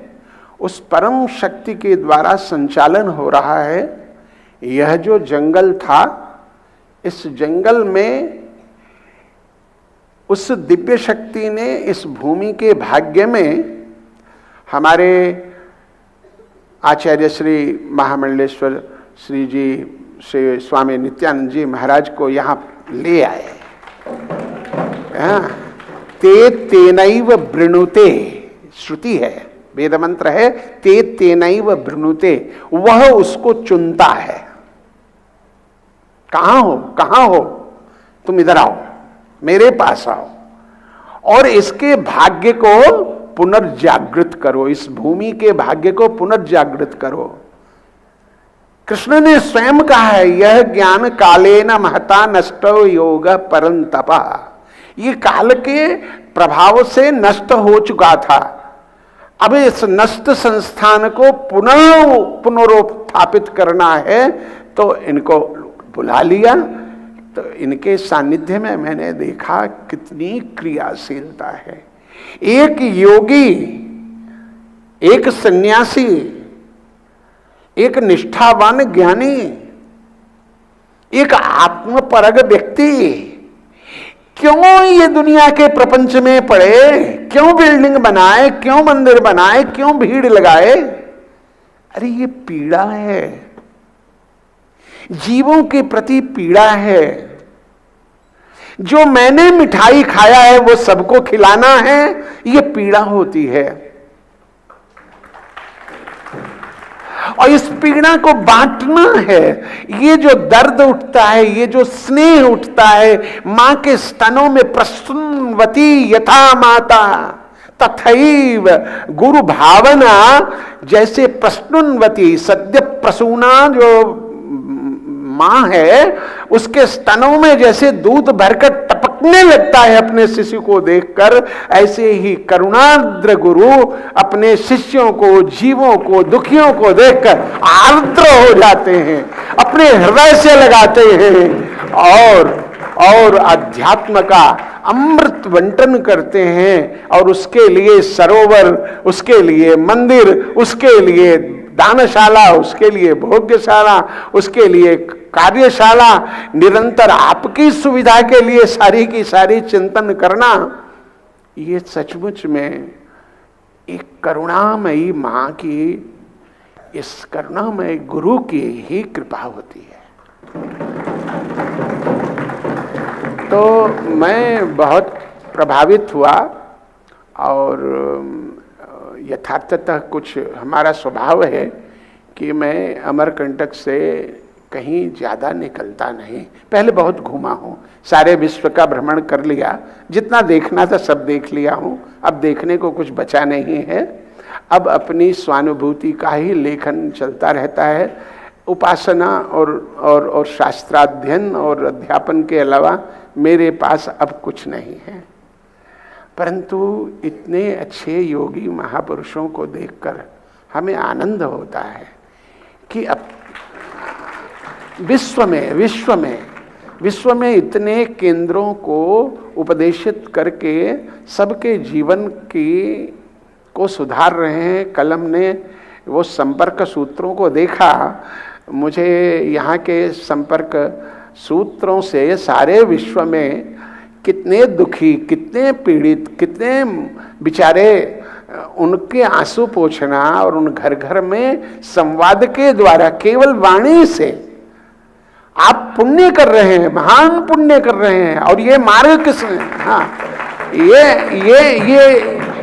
उस परम शक्ति के द्वारा संचालन हो रहा है। यह जो जंगल था, इस जंगल में उस दिव्य शक्ति ने इस भूमि के भाग्य में हमारे आचार्य श्री महामंडलेश्वर श्री जी, श्री स्वामी नित्यानंद जी महाराज को यहाँ ले आए। ते तेनैव वृणुते, श्रुति है, वेद मंत्र है, ते तेनैव वृणुते। वह उसको चुनता है। कहां हो, कहां हो, तुम इधर आओ, मेरे पास आओ और इसके भाग्य को पुनर्जागृत करो, इस भूमि के भाग्य को पुनर्जागृत करो। कृष्ण ने स्वयं कहा है, यह ज्ञान कालेन महता नष्टो योग परंतपा। ये काल के प्रभाव से नष्ट हो चुका था। अब इस नष्ट संस्थान को पुनरुत्थापित करना है, तो इनको बुला लिया। तो इनके सानिध्य में मैंने देखा कितनी क्रियाशीलता है। एक योगी, एक सन्यासी, एक निष्ठावान ज्ञानी, एक आत्मपरग व्यक्ति क्यों ये दुनिया के प्रपंच में पड़े, क्यों बिल्डिंग बनाए, क्यों मंदिर बनाए, क्यों भीड़ लगाए? अरे ये पीड़ा है, जीवों के प्रति पीड़ा है। जो मैंने मिठाई खाया है वो सबको खिलाना है, ये पीड़ा होती है। और इस पीड़ा को बांटना है। ये जो दर्द उठता है, ये जो स्नेह उठता है, मां के स्तनों में प्रसूनवती यथा माता तथैव गुरु भावना, जैसे प्रसूनवती सद्य प्रसूना जो मां है, उसके स्तनों में जैसे दूध भरकर टपकने लगता है अपने शिष्य को देखकर, ऐसे ही करुणाद्र गुरु अपने शिष्यों को, जीवों को, दुखियों को देखकर आर्द्र हो जाते हैं, अपने हृदय से लगाते हैं और अध्यात्म का अमृत बंटन करते हैं। और उसके लिए सरोवर, उसके लिए मंदिर, उसके लिए दानशाला, उसके लिए भोग्यशाला, उसके लिए कार्यशाला, निरंतर आपकी सुविधा के लिए सारी की सारी चिंतन करना, ये सचमुच में एक करुणामयी मां की, इस करुणामय गुरु की ही कृपा होती है। तो मैं बहुत प्रभावित हुआ और यथार्थतः कुछ हमारा स्वभाव है कि मैं अमरकंटक से कहीं ज़्यादा निकलता नहीं। पहले बहुत घूमा हूँ, सारे विश्व का भ्रमण कर लिया, जितना देखना था सब देख लिया हूँ, अब देखने को कुछ बचा नहीं है। अब अपनी स्वानुभूति का ही लेखन चलता रहता है। उपासना और शास्त्राध्ययन और अध्यापन के अलावा मेरे पास अब कुछ नहीं है। परंतु इतने अच्छे योगी महापुरुषों को देखकर हमें आनंद होता है कि अब विश्व में इतने केंद्रों को उपदेशित करके सबके जीवन को सुधार रहे हैं। कलम ने वो संपर्क सूत्रों को देखा, मुझे यहाँ के संपर्क सूत्रों से सारे विश्व में कितने दुखी, कितने पीड़ित, कितने बेचारे, उनके आंसू पोंछना और उन घर घर में संवाद के द्वारा केवल वाणी से आप पुण्य कर रहे हैं, महान पुण्य कर रहे हैं। और ये मार्ग किसने, हाँ,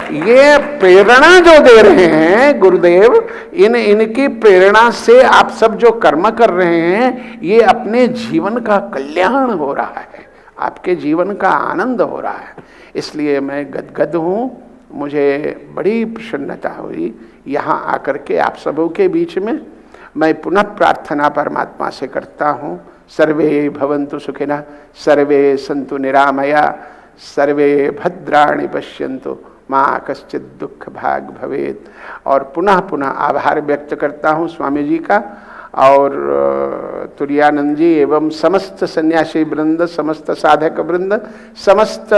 ये प्रेरणा जो दे रहे हैं गुरुदेव, इनकी प्रेरणा से आप सब जो कर्म कर रहे हैं, ये अपने जीवन का कल्याण हो रहा है, आपके जीवन का आनंद हो रहा है। इसलिए मैं गदगद हूँ, मुझे बड़ी प्रसन्नता हुई यहाँ आकर के आप सबों के बीच में। मैं पुनः प्रार्थना परमात्मा से करता हूँ, सर्वे भवन्तु सुखिनः, सर्वे सन्तु निरामया, सर्वे भद्राणि पश्यन्तु माँ कश्चित् दुख भाग भवेत। और पुनः पुनः आभार व्यक्त करता हूँ स्वामी जी का और तुरानंद जी एवं समस्त सन्यासी वृंद, समस्त साधक वृंद, समस्त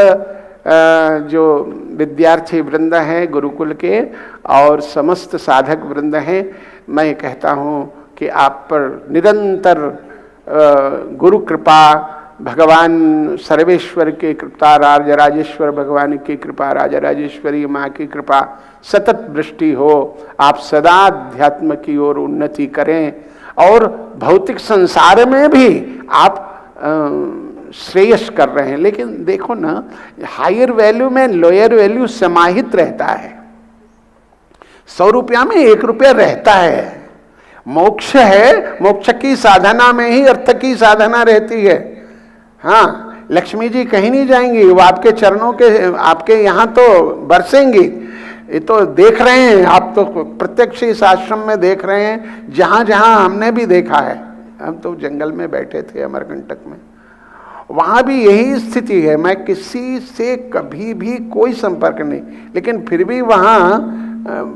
जो विद्यार्थी वृंद हैं गुरुकुल के और समस्त साधक वृंद हैं। मैं कहता हूँ कि आप पर निरंतर गुरु कृपा, भगवान सर्वेश्वर की कृपा, राजराजेश्वर भगवान की कृपा, राजराजेश्वरी माँ की कृपा सतत वृष्टि हो। आप सदा अध्यात्म की ओर उन्नति करें और भौतिक संसार में भी आप श्रेयस कर रहे हैं। लेकिन देखो ना, हायर वैल्यू में लोअर वैल्यू समाहित रहता है। 100 रुपया में 1 रुपया रहता है। मोक्ष है, मोक्ष की साधना में ही अर्थ की साधना रहती है। हाँ, लक्ष्मी जी कहीं नहीं जाएंगी, वो आपके चरणों के, आपके यहाँ तो बरसेंगी। ये तो देख रहे हैं, आप तो प्रत्यक्ष इस आश्रम में देख रहे हैं, जहाँ जहाँ हमने भी देखा है। हम तो जंगल में बैठे थे अमरकंटक में, वहाँ भी यही स्थिति है। मैं किसी से कभी भी कोई संपर्क नहीं, लेकिन फिर भी वहाँ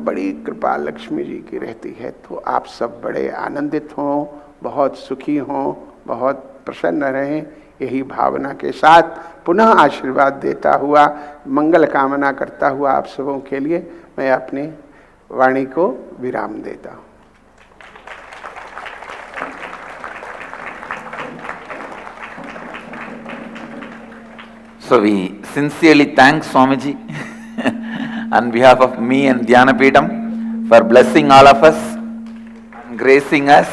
बड़ी कृपा लक्ष्मी जी की रहती है। तो आप सब बड़े आनंदित हों, बहुत सुखी हों, बहुत प्रसन्न रहें, यही भावना के साथ पुनः आशीर्वाद देता हुआ, मंगल कामना करता हुआ आप सबों के लिए मैं अपनी वाणी को विराम देता हूँ। So we sincerely thank Swamiji on behalf of me and Dhyanapeetham for blessing all of us, gracing us,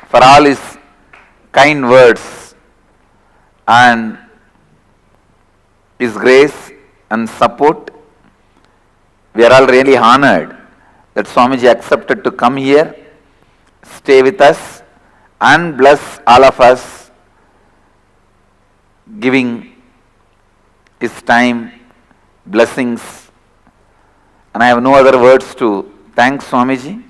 for all his kind words and his grace and support. We are all really honored that Swamiji accepted to come here, stay with us and bless all of us, giving his time, blessings. And I have no other words to thank Swamiji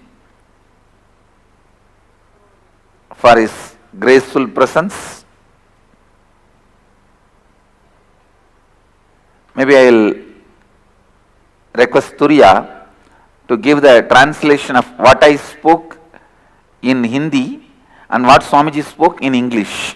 for his graceful presence. Maybe I will request Turiya to give the translation of what I spoke in Hindi and what Swamiji spoke in English.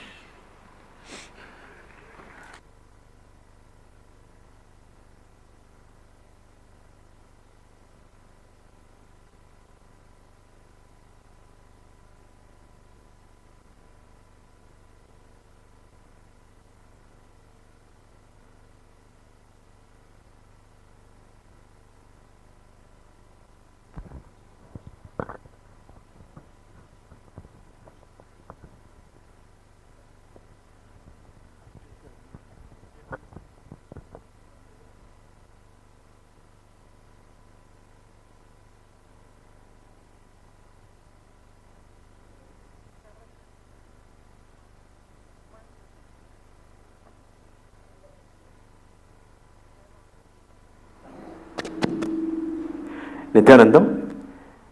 Nityanandam.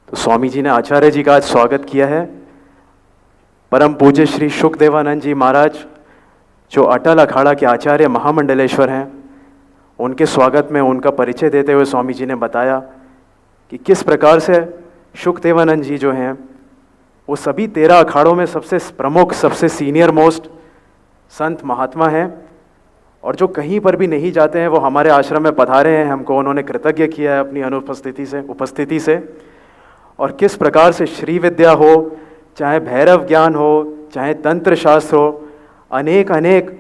तो स्वामी जी ने आचार्य जी का आज स्वागत किया है। परम पूज्य श्री शुकदेवानंद जी महाराज जो अटल अखाड़ा के आचार्य महामंडलेश्वर हैं, उनके स्वागत में उनका परिचय देते हुए स्वामी जी ने बताया कि किस प्रकार से शुकदेवानंद जी जो हैं वो सभी 13 अखाड़ों में सबसे प्रमुख, सबसे सीनियर मोस्ट संत महात्मा हैं, और जो कहीं पर भी नहीं जाते हैं वो हमारे आश्रम में पधारे हैं। हमको उन्होंने कृतज्ञ किया है अपनी उपस्थिति से। और किस प्रकार से श्री विद्या हो, चाहे भैरव ज्ञान हो, चाहे तंत्र शास्त्र हो, अनेक अनेक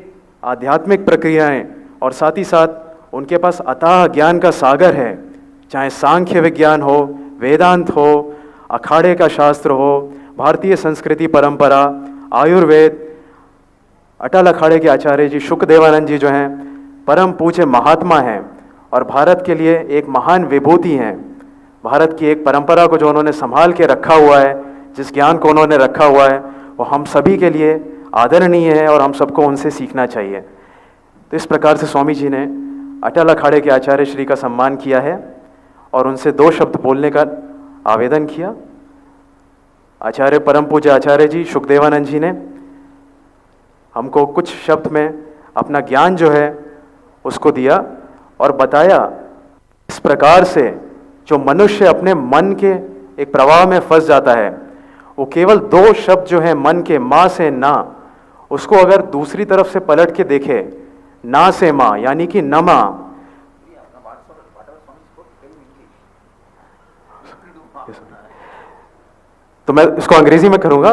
आध्यात्मिक प्रक्रियाएं, और साथ ही साथ उनके पास अथाह ज्ञान का सागर है। चाहे सांख्य विज्ञान हो, वेदांत हो, अखाड़े का शास्त्र हो, भारतीय संस्कृति परंपरा, आयुर्वेद, अटल अखाड़े के आचार्य जी शुकदेवानंद जी जो हैं परम पूज्य महात्मा हैं और भारत के लिए एक महान विभूति हैं। भारत की एक परंपरा को जो उन्होंने संभाल के रखा हुआ है, जिस ज्ञान को उन्होंने रखा हुआ है, वो हम सभी के लिए आदरणीय है और हम सबको उनसे सीखना चाहिए। तो इस प्रकार से स्वामी जी ने अटल अखाड़े के आचार्य श्री का सम्मान किया है और उनसे 2 शब्द बोलने का आवेदन किया। आचार्य परम पूज्य आचार्य जी शुकदेवानंद जी ने हमको कुछ शब्द में अपना ज्ञान जो है उसको दिया और बताया इस प्रकार से जो मनुष्य अपने मन के एक प्रवाह में फंस जाता है, वो केवल 2 शब्द जो है मन के, माँ से ना, उसको अगर दूसरी तरफ से पलट के देखे, ना से माँ यानी कि नमा, तो मैं इसको अंग्रेजी में करूंगा।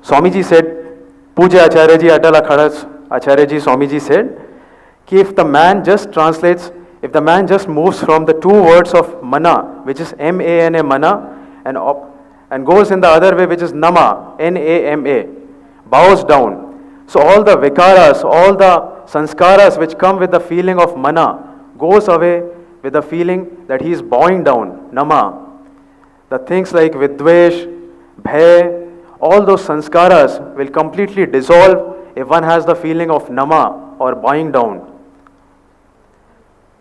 स्वामी जी सेड, पूज्य आचार्य जी अटल अखाड़ा आचार्य जी स्वामी जी said कि if the man just moves from the 2 words of mana, which is M-A-N-A, mana, and goes in the other way, which is nama, N-A-M-A, bows down. So all the vikaras, all the sanskaras which come with the feeling of mana goes away with the feeling that he is bowing down, nama. The things like vidvesh, bhay, all those sanskaras will completely dissolve if one has the feeling of nama or bowing down.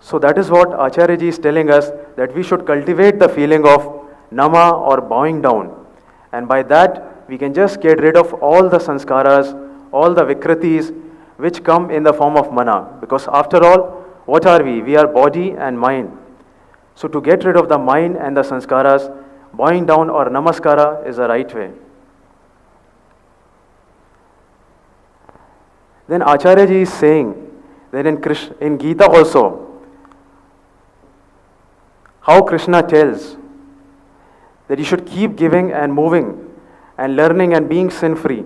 So that is what Acharya ji is telling us, that we should cultivate the feeling of nama or bowing down. And by that we can just get rid of all the sanskaras, all the vikritis which come in the form of mana. Because after all, what are we? We are body and mind. So to get rid of the mind and the sanskaras, bowing down or namaskara is the right way. Then Acharya ji is saying that in Gita also, how Krishna tells that you should keep giving and moving and learning and being sin free.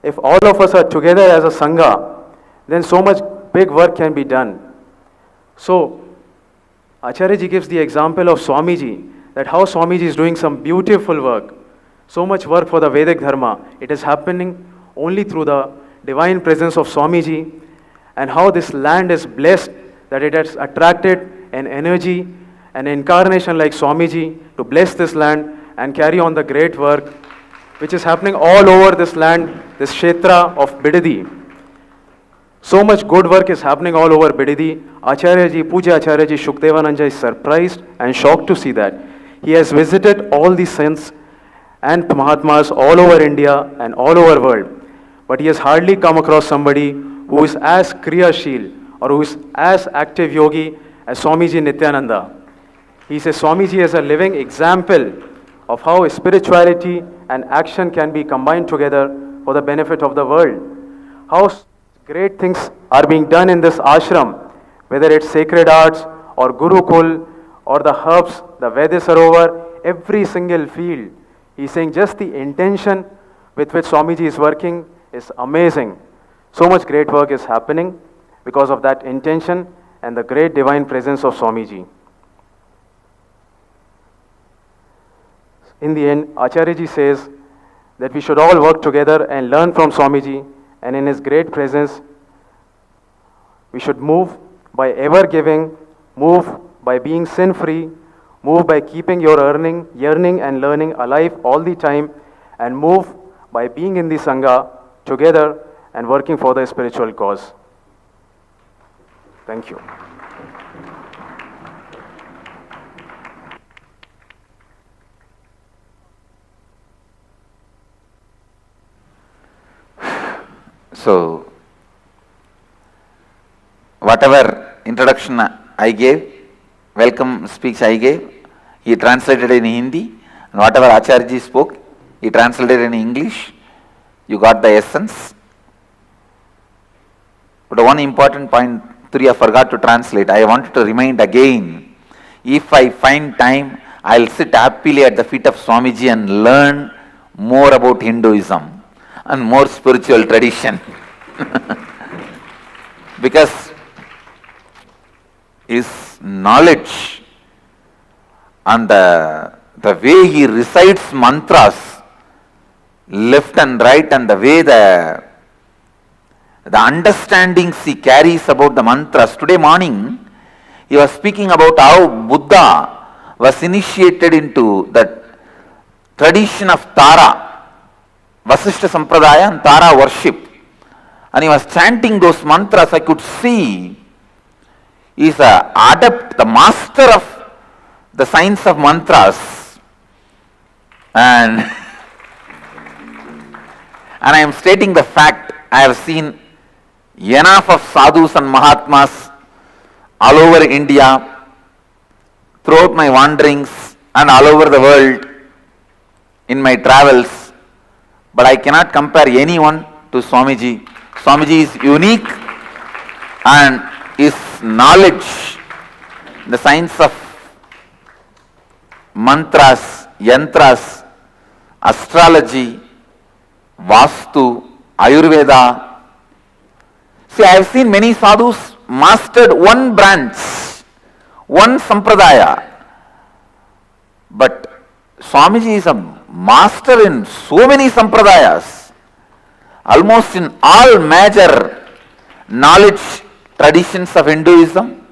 If all of us are together as a sangha, then so much big work can be done. So Acharya ji gives the example of Swami ji, that how Swami ji is doing some beautiful work, so much work for the Vedic Dharma. It is happening only through the divine presence of Swami ji, and how this land is blessed that it has attracted an energy, an incarnation like Swami ji to bless this land and carry on the great work which is happening all over this land, this kshetra of Bidadi. So much good work is happening all over Bidadi. Acharya ji, Puja Acharya ji Shukdevananda ji is surprised and shocked to see that. He has visited all the saints and Mahatmas all over India and all over world, but he has hardly come across somebody who is as kriyashil or who is as active yogi as Swamiji Nityananda. He says Swamiji is a living example of how spirituality and action can be combined together for the benefit of the world. How great things are being done in this ashram, whether it's sacred arts or Gurukul or the herbs, the Veda Sarovar, every single field. He's saying just the intention with which Swamiji is working is amazing. So much great work is happening because of that intention and the great divine presence of Swamiji. In the end, Acharya ji says that we should all work together and learn from Swamiji, and in his great presence, we should move by ever giving, move by being sin free, move by keeping your yearning and learning alive all the time, and move by being in the Sangha together and working for the spiritual cause. Thank you. So, whatever introduction I gave, welcome speech I gave, he translated in Hindi, and whatever Acharya spoke, he translated in English. You got the essence. But one important point, 3 I forgot to translate. I wanted to remind again, if I find time, I'll sit happily at the feet of Swamiji and learn more about Hinduism and more spiritual tradition. Because his knowledge and the way he recites mantras left and right, and the way the understandings he carries about the mantras. Today morning, he was speaking about how Buddha was initiated into the tradition of Tara, Vasishtha Sampradaya and Tara worship. And he was chanting those mantras. I could see he is an adept, the master of the science of mantras. And I am stating the fact, I have seen enough of sadhus and mahatmas all over India, throughout my wanderings and all over the world in my travels, but I cannot compare anyone to Swamiji. Swamiji is unique, and his knowledge, the science of mantras, yantras, astrology, Vastu, Ayurveda. See, I have seen many sadhus mastered one branch, one sampradaya. But Swamiji is a master in so many sampradayas, almost in all major knowledge traditions of Hinduism.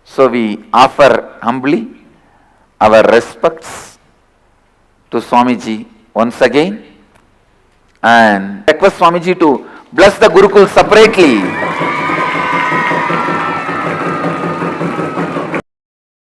So we offer humbly our respects to Swamiji once again, and request Swamiji to bless the Gurukul separately.